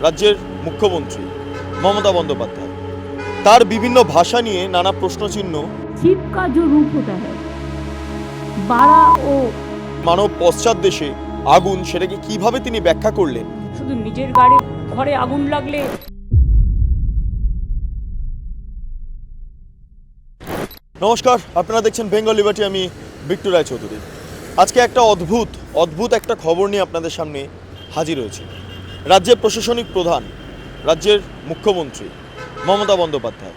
রাজ্যের মুখ্যমন্ত্রী মমতা বন্দ্যোপাধ্যায় তার বিভিন্ন ভাষা নিয়ে নানা প্রশ্নচিহ্ন। শিব का जो रूप होता है बाड़ा ও মানব পশ্চাৎ দেশে আগুন, সেটাকে কিভাবে তিনি ব্যাখ্যা করলেন। শুধু নিজের গাড়ি ঘরে আগুন লাগলে। নমস্কার, আপনারা দেখছেন বেঙ্গল লিবার্টি, আমি বিট্টু রায়চৌধুরী। আজকে একটা অদ্ভুত একটা খবর নিয়ে আপনাদের সামনে হাজির হয়েছি। রাজ্যের প্রশাসনিক প্রধান, রাজ্যের মুখ্যমন্ত্রী মমতা বন্দ্যোপাধ্যায়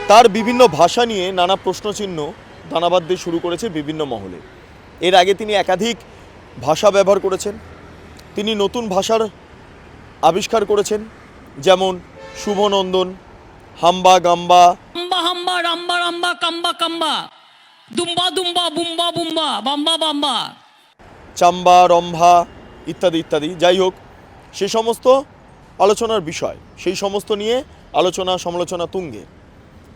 তার বিভিন্ন ভাষা নিয়ে নানা প্রশ্নচিহ্ন দানা বাঁধতে শুরু করেছে বিভিন্ন মহলে। এর আগে তিনি একাধিক ভাষা ব্যবহার করেছেন, তিনি নতুন ভাষার আবিষ্কার করেছেন, যেমন শুভনন্দন, হাম্বা গাম্বা, হাম্বা হাম্বা রাম্বা রাম্বা কাম্বা কাম্বা, দুম্বা দুম্বা বুম্বা বুম্বা বাম্বা বাম্বা, চাম্বা, রম্ভা ইত্যাদি ইত্যাদি। যাই হোক, সে সমস্ত আলোচনার বিষয়, সেই সমস্ত নিয়ে আলোচনা সমালোচনা তুঙ্গে।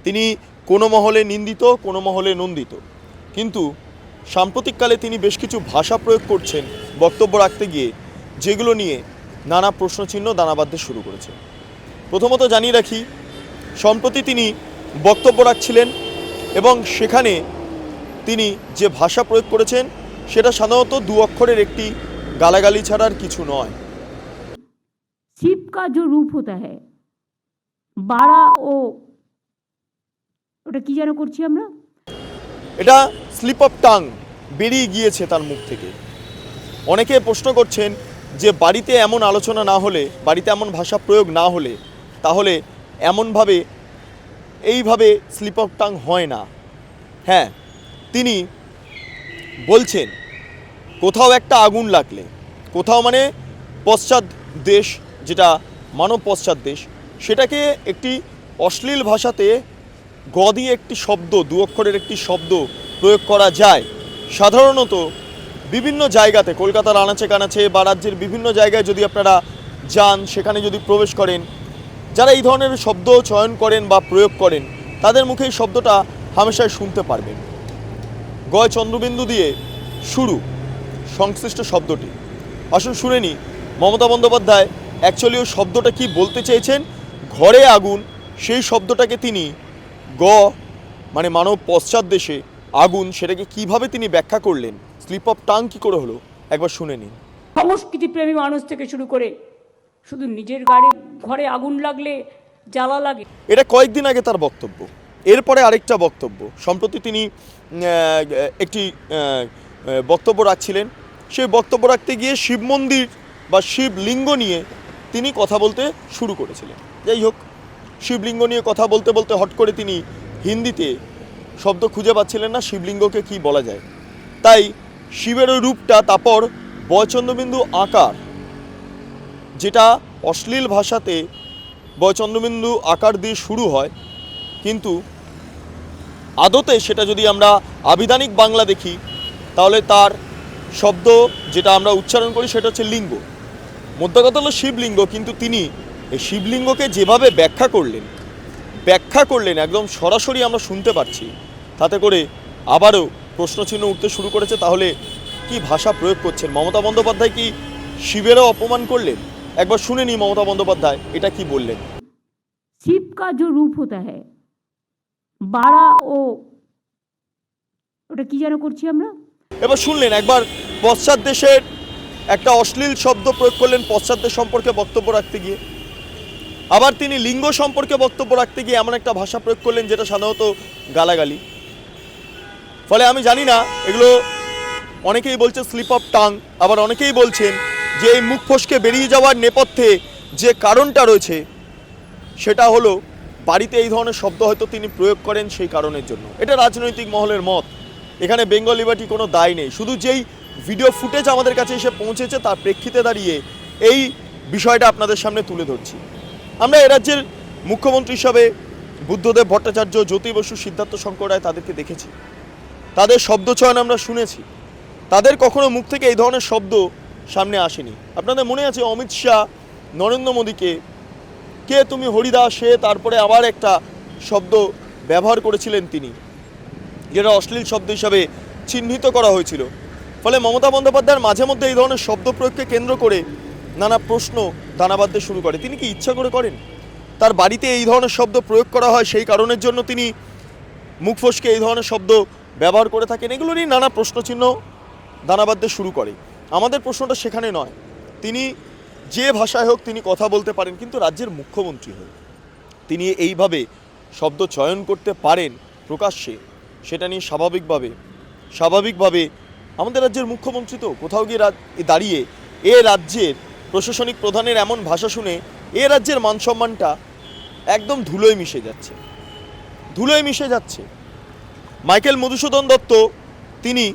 তিনি কোনো মহলে নিন্দিত, কোনো মহলে নন্দিত, কিন্তু সাম্প্রতিককালে তিনি বেশ কিছু ভাষা প্রয়োগ করছেন বক্তব্য রাখতে গিয়ে, যেগুলো নিয়ে নানা প্রশ্নচিহ্ন দানা বাঁধতে শুরু করেছে। প্রথমত জানিয়ে রাখি, সম্প্রতি তিনি বক্তব্য রাখছিলেন এবং সেখানে তিনি যে ভাষা প্রয়োগ করেছেন সেটা সাধারণত দু অক্ষরের একটি গালাগালি ছাড়ার কিছু নয়। শিব का जो रूप होता है बाड़ा ও ওটা কি যেন করছি আমরা, এটা স্লিপ অফ টাং, বেরিয়ে গিয়েছে তার মুখ থেকে। অনেকে প্রশ্ন করছেন যে বাড়িতে এমন আলোচনা না হলে, বাড়িতে এমন ভাষা প্রয়োগ না হলে, তাহলে এমনভাবে এইভাবে স্লিপ অফ টাং হয় না। হ্যাঁ, তিনি বলছেন কোথাও একটা আগুন লাগলে, কোথাও মানে পশ্চাৎ দেশ, যেটা মানব পশ্চাৎ দেশ, সেটাকে একটি অশ্লীল ভাষাতে গ দিয়ে একটি শব্দ, দু অক্ষরের একটি শব্দ প্রয়োগ করা যায়। সাধারণত বিভিন্ন জায়গাতে, কলকাতার আনাচে কানাচে বা রাজ্যের বিভিন্ন জায়গায় যদি আপনারা যান, সেখানে যদি প্রবেশ করেন, যারা এই ধরনের শব্দ চয়ন করেন বা প্রয়োগ করেন, তাদের মুখে এই শব্দটা হামেশাই শুনতে পারবেন। গয় চন্দ্রবিন্দু দিয়ে শুরু সংশ্লিষ্ট শব্দটি। আসুন শুনে নিই মমতা বন্দ্যোপাধ্যায় অ্যাকচুয়ালি ওই শব্দটা কি বলতে চেয়েছেন। ঘরে আগুন, সেই শব্দটাকে তিনি গ মানে মানব পশ্চাৎ দেশে আগুন, সেটাকে কিভাবে তিনি ব্যাখ্যা করলেন, স্লিপ অফ টাং কী করে হলো, একবার শুনে নিন। সংস্কৃতি প্রেমী মানুষ থেকে শুরু করে শুধু নিজের গাড়ি ঘরে আগুন লাগলে জ্বালা লাগে। এটা কয়েকদিন আগে তার বক্তব্য। এরপরে আরেকটা বক্তব্য, সম্প্রতি তিনি একটি বক্তব্য রাখছিলেন। সেই বক্তব্য রাখতে গিয়ে শিব মন্দির বা শিবলিঙ্গ নিয়ে তিনি কথা বলতে শুরু করেছিলেন। যাই হোক, শিবলিঙ্গ নিয়ে কথা বলতে বলতে হট করে তিনি হিন্দিতে শব্দ খুঁজে পাচ্ছিলেন না শিবলিঙ্গকে কি বলা যায়। তাই শিবের ওই রূপটা, তারপর বয়চন্দ্রবিন্দু আকার, যেটা অশ্লীল ভাষাতে বয়চন্দ্রবিন্দু আকার দিয়ে শুরু হয়, কিন্তু আদতে সেটা যদি আমরা আবিধানিক বাংলা দেখি, তাহলে তার শব্দ যেটা আমরা উচ্চারণ করি সেটা হচ্ছে লিঙ্গ। মধ্যগত হলো শিবলিঙ্গ, কিন্তু তিনি এই শিবলিঙ্গকে যেভাবে ব্যাখ্যা করলেন একদম সরাসরি আমরা শুনতে পাচ্ছি, তাতে করে আবারও প্রশ্নচিহ্ন উঠতে শুরু করেছে। তাহলে কি ভাষা প্রয়োগ করছেন মমতা বন্দ্যোপাধ্যায়? কি শিবেরও অপমান করলেন? একবার শুনে নিই মমতা বন্দ্যোপাধ্যায় এটা কি বললেন। শিব का जो रूप होता है बाड़ा ও ওটা কি যেন করছি আমরা। এবার শুনলেন একবার পশ্চাৎ দেশের একটা অশ্লীল শব্দ প্রয়োগ করলেন পশ্চাৎ দেশ সম্পর্কে বক্তব্য রাখতে গিয়ে। আবার তিনি লিঙ্গ সম্পর্কে বক্তব্য রাখতে গিয়ে এমন একটা ভাষা প্রয়োগ করলেন যেটা সাধারণত গালাগালি। ফলে আমি জানি না, এগুলো অনেকেই বলছে স্লিপ অফ টাং, আবার অনেকেই বলছেন যে এই মুখ ফসকে বেরিয়ে যাওয়ার নেপথ্যে যে কারণটা রয়েছে সেটা হলো বাড়িতে এই ধরনের শব্দ হয়তো তিনি প্রয়োগ করেন সেই কারণের জন্য। এটা রাজনৈতিক মহলের মত, এখানে বেঙ্গল লিবার্টি কোনো দায় নেই। শুধু যেই ভিডিও ফুটেজ আমাদের কাছে এসে পৌঁছেছে তার প্রেক্ষিতে দাঁড়িয়ে এই বিষয়টা আপনাদের সামনে তুলে ধরছি। আমরা এ রাজ্যের মুখ্যমন্ত্রী হিসাবে বুদ্ধদেব ভট্টাচার্য, জ্যোতি বসু, সিদ্ধার্থ শঙ্কর রায় তাদেরকে দেখেছি, তাদের শব্দচয়ন আমরা শুনেছি, তাদের কখনো মুখ থেকে এই ধরনের শব্দ সামনে আসেনি। আপনাদের মনে আছে অমিত শাহ নরেন্দ্র মোদীকে কে তুমি হরিদাস, সে তারপরে আবার একটা শব্দ ব্যবহার করেছিলেন তিনি, যেটা অশ্লীল শব্দ হিসাবে চিহ্নিত করা হয়েছিল। ফলে মমতা বন্দ্যোপাধ্যায়ের মাঝে মধ্যে এই ধরনের শব্দ প্রয়োগকে কেন্দ্র করে নানা প্রশ্ন দানা বাঁধতে শুরু করে। তিনি কি ইচ্ছা করে করেন? তার বাড়িতে এই ধরনের শব্দ প্রয়োগ করা হয়, সেই কারণের জন্য তিনি মুখ ফসকে এই ধরনের শব্দ ব্যবহার করে থাকেন। এগুলো নিয়ে নানা প্রশ্নচিহ্ন দানা বাঁধতে শুরু করে। আমাদের প্রশ্নটা সেখানে নয়, তিনি যে ভাষায় হোক তিনি কথা বলতে পারেন, কিন্তু রাজ্যের মুখ্যমন্ত্রী হয়ে তিনি এইভাবে শব্দ চয়ন করতে পারেন প্রকাশ্যে, সেটা নিয়ে স্বাভাবিকভাবে আমাদের রাজ্যের মুখ্যমন্ত্রী তো কোথাও গিয়ে দাঁড়িয়ে এ রাজ্যের প্রশাসনিক প্রধানের এমন ভাষা শুনে এ রাজ্যের মান সম্মানটা একদম ধুলোয় মিশে যাচ্ছে। মাইকেল মধুসূদন দত্ত তিনি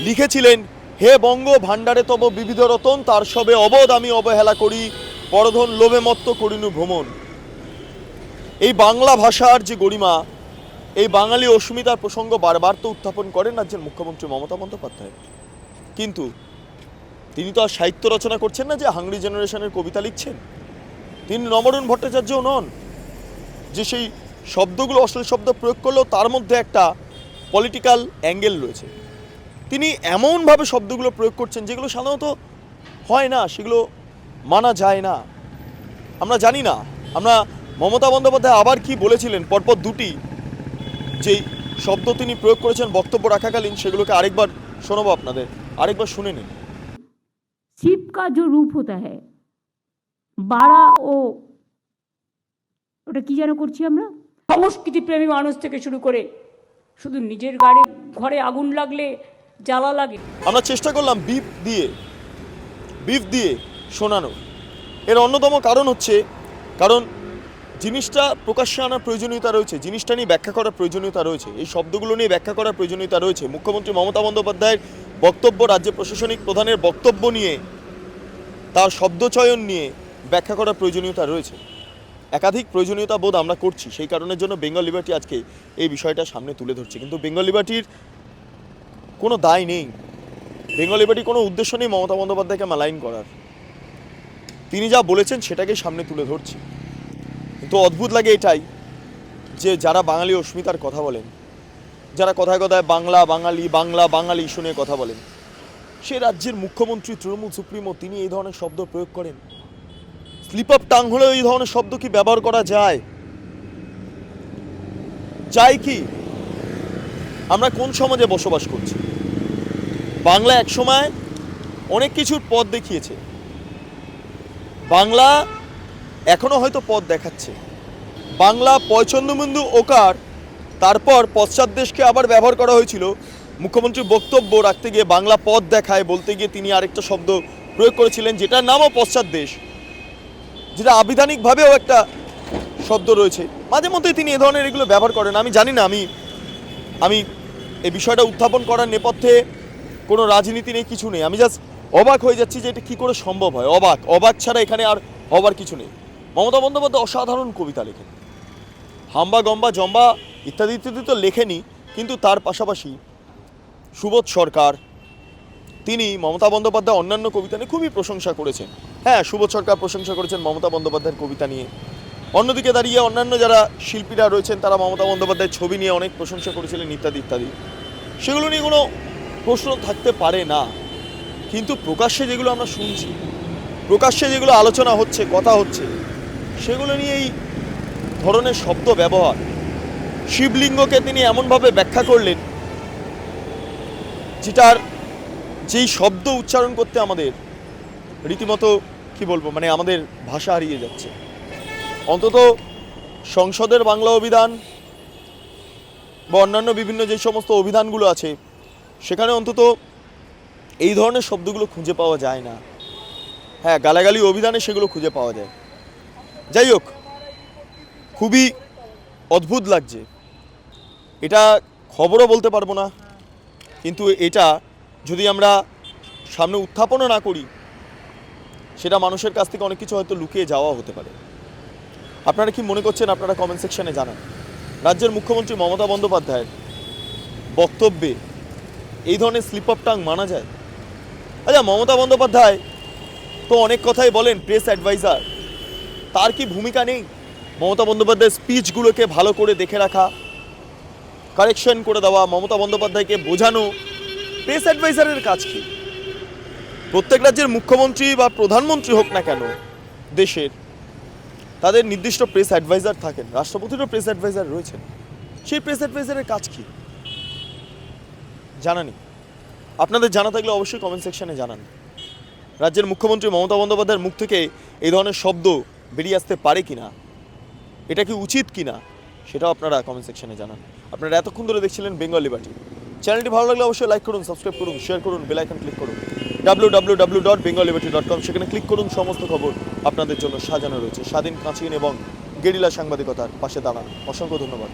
লিখেছিলেন, হে বঙ্গ ভাণ্ডারে তব বিবিধ রতন, তার সবে অবধ আমি অবহেলা করি, পরধন লোভে মত্ত করিনু ভ্রমণ। এই বাংলা ভাষার যে গরিমা, এই বাঙালি অস্মিতার প্রসঙ্গ বারবার তো উত্থাপন করেন রাজ্যের মুখ্যমন্ত্রী মমতা বন্দ্যোপাধ্যায়, কিন্তু তিনি তো আর সাহিত্য রচনা করছেন না যে হাংরি জেনারেশনের কবিতা লিখছেন। তিনি নবরুণ ভট্টাচার্যও নন যে সেই শব্দগুলো, অশ্লীল শব্দ প্রয়োগ করলেও তার মধ্যে একটা পলিটিক্যাল অ্যাঙ্গেল রয়েছে। তিনি এমনভাবে শব্দগুলো প্রয়োগ করছেন যেগুলো সাধারণত হয় না, সেগুলো মানা যায় না। আমরা জানি না আমরা মমতা বন্দ্যোপাধ্যায় আবার কি বলেছিলেন পরপর দুটি যেই শব্দ তিনি প্রয়োগ করেছেন বক্তব্য রাখাকালীন, সেগুলোকে আরেকবার শোনাবো আপনাদের, আরেকবার শুনে নিন। शिप का जो रूप होता है বাড়া ও ওটা কি যেন করছি আমরা, সংস্কৃতি প্রেমী মানুষ থেকে শুরু করে শুধু নিজের ঘরে আগুন লাগলে জ্বালা লাগে। আমরা চেষ্টা করলাম বিফ দিয়ে শোনানো। এর অন্যতম কারণ হচ্ছে, কারণ জিনিসটা প্রকাশ্যে আনার প্রয়োজনীয়তা রয়েছে, জিনিসটা নিয়ে ব্যাখ্যা করার প্রয়োজনীয়তা রয়েছে, এই শব্দগুলো নিয়ে ব্যাখ্যা করার প্রয়োজনীয়তা রয়েছে। মুখ্যমন্ত্রী মমতা বন্দ্যোপাধ্যায়ের বক্তব্য, রাজ্য প্রশাসনিক প্রধানের বক্তব্য নিয়ে, তার শব্দচয়ন নিয়ে ব্যাখ্যা করার প্রয়োজনীয়তা রয়েছে। একাধিক প্রয়োজনীয়তা বোধ আমরা করছি, সেই কারণের জন্য বেঙ্গল লিবার্টি আজকে এই বিষয়টা সামনে তুলে ধরছে। কিন্তু বেঙ্গল লিবার্টির কোনো দায় নেই, বেঙ্গল লিবার্টির কোনো উদ্দেশ্য নেই মমতা বন্দ্যোপাধ্যায়কে মালাইন করার। তিনি যা বলেছেন সেটাকে সামনে তুলে ধরছি। কিন্তু অদ্ভুত লাগে এটাই যে যারা বাঙালি অস্মিতার কথা বলেন, যারা কথায় কথায় বাংলা বাঙালি শুনে কথা বলেন, সে রাজ্যের মুখ্যমন্ত্রী তৃণমূল সুপ্রিমো তিনি এই ধরনের শব্দ প্রয়োগ করেন। স্লিপ অফ টাং হলেও এই ধরনের শব্দ কি ব্যবহার করা যায়? কি আমরা কোন সমাজে বসবাস করছি? বাংলা একসময় অনেক কিছুর পথ দেখিয়েছে, বাংলা এখনো হয়তো পথ দেখাচ্ছে। বাংলা পয়চন্দ্রবিন্দু ওকার, তারপর পশ্চাৎ দেশকে আবার ব্যবহার করা হয়েছিল। মুখ্যমন্ত্রী বক্তব্য রাখতে গিয়ে বাংলা পথ দেখায় বলতে গিয়ে তিনি আরেকটা শব্দ প্রয়োগ করেছিলেন যেটার নামও পশ্চাৎ দেশ, যেটা আবিধানিকভাবেও একটা শব্দ রয়েছে। মাঝে মধ্যে তিনি এ ধরনের এগুলো ব্যবহার করেন। আমি জানি না, আমি এই বিষয়টা উত্থাপন করার নেপথ্যে কোনো রাজনীতি নেই, কিছু নেই। আমি জাস্ট অবাক হয়ে যাচ্ছি যে এটা কী করে সম্ভব হয়। অবাক ছাড়া এখানে আর হবার কিছু নেই। মমতা বন্দ্যোপাধ্যায় অসাধারণ কবিতা লেখেন, হাম্বা গম্বা জম্বা ইত্যাদি ইত্যাদি তো লেখেনি, কিন্তু তার পাশাপাশি সুবোধ সরকার তিনি মমতা বন্দ্যোপাধ্যায় অন্যান্য কবিতা নিয়ে খুবই প্রশংসা করেছেন। হ্যাঁ, সুবোধ সরকার প্রশংসা করেছেন মমতা বন্দ্যোপাধ্যায়ের কবিতা নিয়ে। অন্যদিকে দাঁড়িয়ে অন্যান্য যারা শিল্পীরা রয়েছেন তারা মমতা বন্দ্যোপাধ্যায়ের ছবি নিয়ে অনেক প্রশংসা করেছিলেন ইত্যাদি ইত্যাদি। সেগুলো নিয়ে কোনো প্রশ্ন থাকতে পারে না, কিন্তু প্রকাশ্যে যেগুলো আমরা শুনছি, প্রকাশ্যে যেগুলো আলোচনা হচ্ছে, কথা হচ্ছে, সেগুলো নিয়ে এই ধরনের শব্দ ব্যবহার। শিবলিঙ্গকে তিনি এমনভাবে ব্যাখ্যা করলেন যেই শব্দ উচ্চারণ করতে আমাদের রীতিমতো কি বলবো, মানে আমাদের ভাষা হারিয়ে যাচ্ছে। অন্তত সংসদের বাংলা অভিধান বা অন্যান্য বিভিন্ন যে সমস্ত অভিধানগুলো আছে সেখানে অন্তত এই ধরনের শব্দগুলো খুঁজে পাওয়া যায় না। হ্যাঁ, গালাগালি অভিধানে সেগুলো খুঁজে পাওয়া যায়। যাই হোক, খুবই অদ্ভুত লাগছে। এটা খবরও বলতে পারবো না, কিন্তু এটা যদি আমরা সামনে উত্থাপনও না করি, সেটা মানুষের কাছ থেকে অনেক কিছু হয়তো লুকিয়ে যাওয়া হতে পারে। আপনারা কি মনে করছেন? আপনারা কমেন্ট সেকশনে জানান। রাজ্যের মুখ্যমন্ত্রী মমতা বন্দ্যোপাধ্যায়ের বক্তব্যে এই ধরনের স্লিপ অফ টাং মানা যায়? আচ্ছা, মমতা বন্দ্যোপাধ্যায় তো অনেক কথাই বলেন, প্রেস অ্যাডভাইজার, তার কি ভূমিকা নেই মমতা বন্দ্যোপাধ্যায়ের স্পিচগুলোকে ভালো করে দেখে রাখা, কারেকশন করে দেওয়া, মমতা বন্দ্যোপাধ্যায়কে বোঝানো? প্রেস অ্যাডভাইজারের কাজ কি? প্রত্যেক রাজ্যের মুখ্যমন্ত্রী বা প্রধানমন্ত্রী হোক না কেন, দেশের, তাদের নির্দিষ্ট প্রেস অ্যাডভাইজার থাকেন, রাষ্ট্রপতিরও প্রেস অ্যাডভাইজার রয়েছেন। সেই প্রেস অ্যাডভাইজারের কাজ কি জানা নেই। আপনাদের জানা থাকলে অবশ্যই কমেন্ট সেকশনে জানান। রাজ্যের মুখ্যমন্ত্রী মমতা বন্দ্যোপাধ্যায়ের মুখ থেকে এই ধরনের শব্দ বেরিয়ে আসতে পারে কিনা, এটা কি উচিত কিনা, সেটাও আপনারা কমেন্ট সেকশনে জানান। আপনারা এতক্ষণ ধরে দেখছিলেন বেঙ্গল লিবার্টি। চ্যানেলটি ভালো লাগলে অবশ্যই লাইক করুন, সাবস্ক্রাইব করুন, শেয়ার করুন, বেল আইকন ক্লিক করুন। www.bengalliberty.com, সেখানে ক্লিক করুন। সমস্ত খবর আপনাদের জন্য সাজানো রয়েছে। স্বাধীন, কাঁচিন এবং গেরিলা সাংবাদিকতার পাশে দাঁড়ান। অসংখ্য ধন্যবাদ।